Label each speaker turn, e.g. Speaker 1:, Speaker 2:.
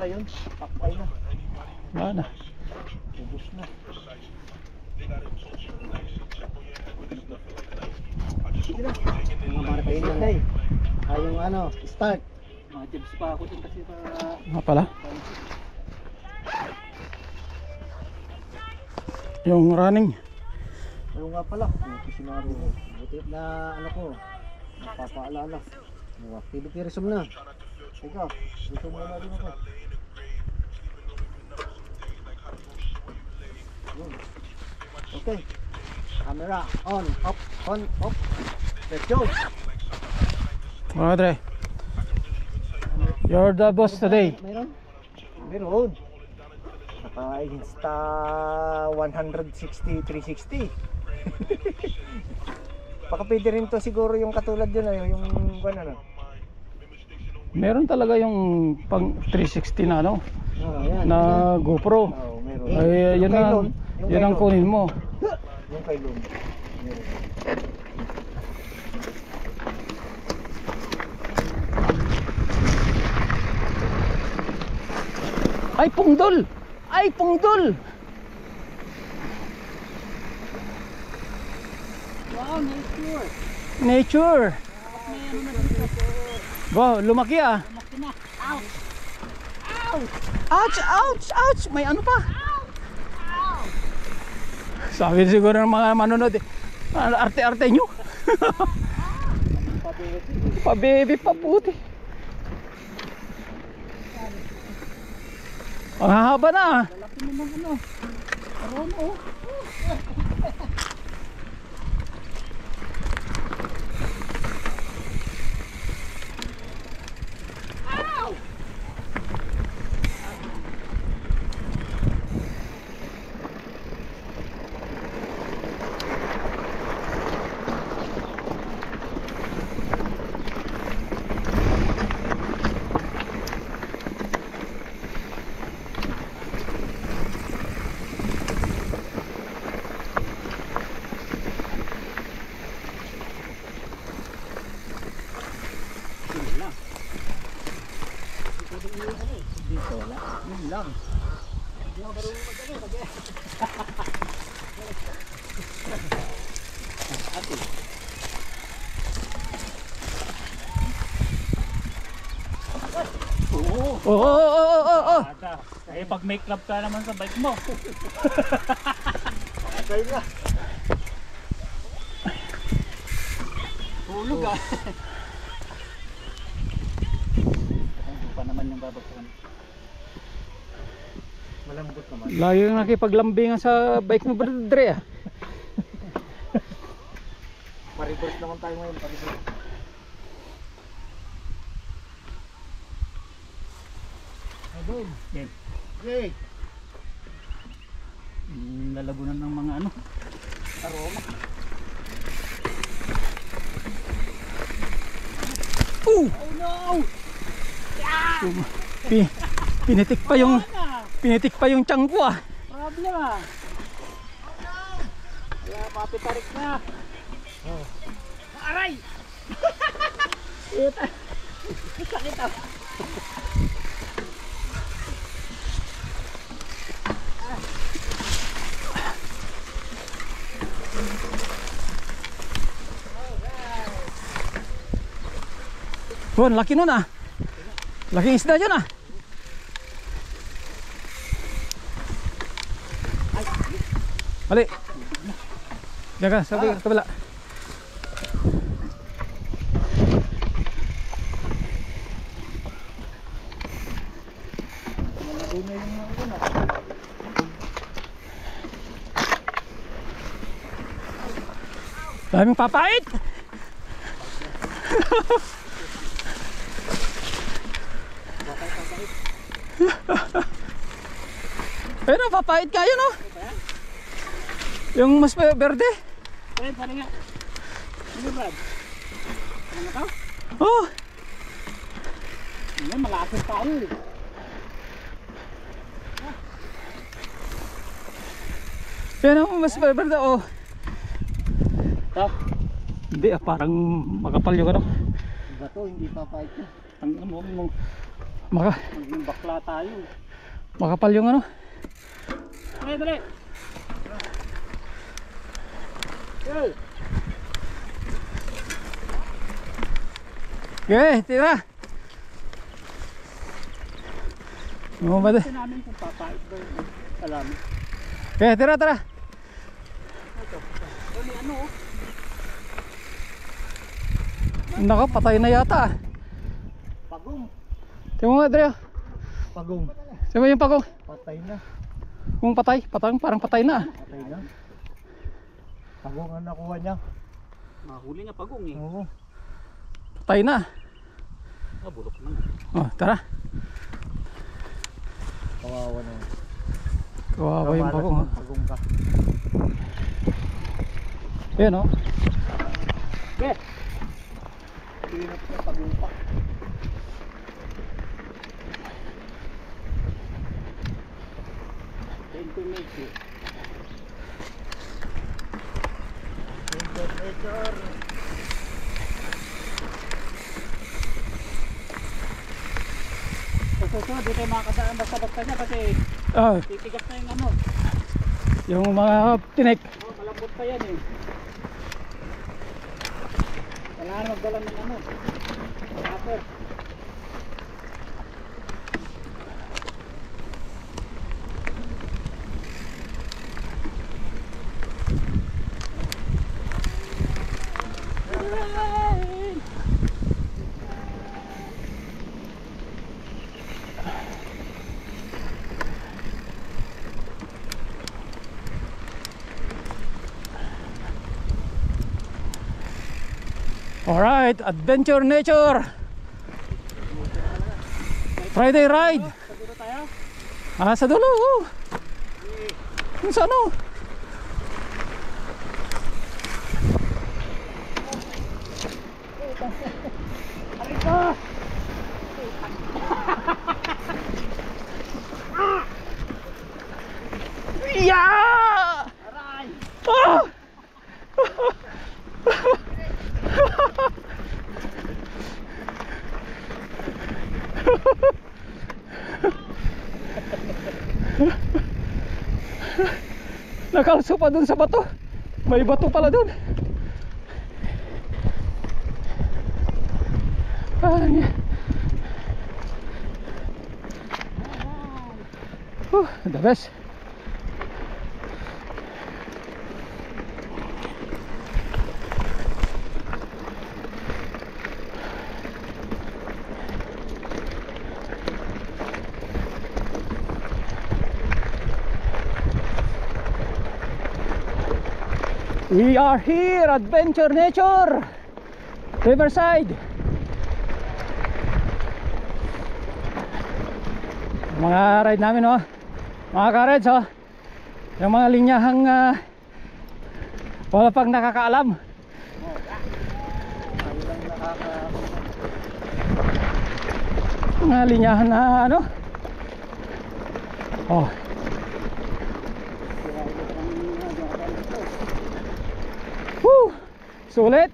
Speaker 1: pala yun. Pakpay na.
Speaker 2: Wala na.
Speaker 1: Ubus na. Sige na. Mga marakain na eh. Yung ano, start. Mga jibs pa ako dyan kasi para...
Speaker 2: Nga pala. Yung running.
Speaker 1: Ano nga pala, kasi na rin. Buti na ano ko, napapaalala. Activity resume na. Teka, resume na rin ako. Okay. Camera on, off, on, off. Let's go.
Speaker 2: Mga Dre. You're the boss today.
Speaker 1: Meron? Meron. Naka-insta 160, 360. Baka pwede rin to siguro yung katulad yun, yung ano.
Speaker 2: Meron talaga yung pang 360 na ano,
Speaker 1: Yan.
Speaker 2: na GoPro.
Speaker 1: Oh, meron.
Speaker 2: Ay, yun ang kunin mo.
Speaker 1: Yung kay Lum. Meron.
Speaker 2: Ay, pungdol! Ay, pungdol!
Speaker 1: Wow, nature.
Speaker 2: Nature! Wow, lumaki ah.
Speaker 1: Lumaki na. Ouch! Ouch!
Speaker 2: Ouch! Ouch! Ouch! May ano pa? Sabi siguro ng mga manonood eh, arte-arte nyo. Pa-baby pa puti. Ang hahaba na ah.
Speaker 1: Lalaki naman ano. Aromo. Dito lang. Yun lang. Hindi ako marunong mag-ano. Ate.
Speaker 2: Oo.
Speaker 3: Eh pag may club ka naman sa bike mo.
Speaker 1: Kaya nga. Hulog ah.
Speaker 3: Pa naman yung babagsakan.
Speaker 1: Malambot naman.
Speaker 2: Lagi yung nakipaglambingan sa bike mo, Brother Dre ah.
Speaker 1: Pa-reverse naman tayo ngayon. Pa-reverse. Ayun.
Speaker 3: Yan.
Speaker 1: Yay!
Speaker 3: Lalagunan ng mga ano.
Speaker 1: Aroma.
Speaker 2: Oh
Speaker 1: no!
Speaker 2: Pinitik pa yung tiyan ko ah.
Speaker 1: Problem ah. Kaya papitarik na. Oh. Aray! Ito. Sakit ah.
Speaker 2: Bon, laki nun ah. Laking isda dyan ah. Balik. Jaga, sabi kabila. Daming papait. Pero papait kayo no? Yung mas verde.
Speaker 1: Ay, paano nga? Ano Brad? Ano ka?
Speaker 2: Oh.
Speaker 1: Hindi, malapit tayo eh.
Speaker 2: Yan ang mas verde oh.
Speaker 1: Ito?
Speaker 2: Hindi ah, parang makapal yung ano.
Speaker 1: Iba to, hindi papait ka.
Speaker 3: Ang mo,
Speaker 2: Maka,
Speaker 3: maging bakla tayo.
Speaker 2: makapal yung ano.
Speaker 3: Dali, dali. Hey.
Speaker 2: Okay, tira. Ano ba ito?
Speaker 3: Kasi namin kung papait ba yun. Alam.
Speaker 2: Okay, tira, tira.
Speaker 3: May ano oh.
Speaker 2: Nako, patay na yata.
Speaker 1: Pagong.
Speaker 2: Tingnan mo nga, Dre.
Speaker 1: Pagong.
Speaker 2: Sino yung pagong?
Speaker 1: Patay na.
Speaker 2: Kung patay, parang patay na.
Speaker 1: Patay na. Pagong ang nakuha niya.
Speaker 3: Mahuli niya pagong eh.
Speaker 1: Oo.
Speaker 2: Patay na.
Speaker 3: Bulok na.
Speaker 2: Oh, tara.
Speaker 1: Kawawa na.
Speaker 2: Kawawa yung pagong. Oh.
Speaker 1: Pagong ka.
Speaker 2: Yan oh.
Speaker 1: Be! Pinap niya pagong pa.
Speaker 3: Nature. Sa susunod, di tayo makakasaan basta-basta niya kasi
Speaker 2: Ah,
Speaker 3: titigas na yung ano.
Speaker 2: yung mga tinik.
Speaker 3: Oh, malambot pa yan eh. Kailangan magdala ng ano. Kapper.
Speaker 2: Alright, adventure nature. Friday ride.
Speaker 3: Sa dito tayo?
Speaker 2: Ah, sa dulo. Oh. Yung sa ano?
Speaker 3: Aray ko!
Speaker 2: Yeah!
Speaker 3: Aray!
Speaker 2: Ah! Nakalso pa dun sa bato. May bato pala dun. The best. We are here, Adventure Nature, Riverside. Mga ride namin oh, mga ka-rides oh, yung mga linyahang wala pang nakakaalam. Mga linyahan na ano. Oh. Woo! Sulit.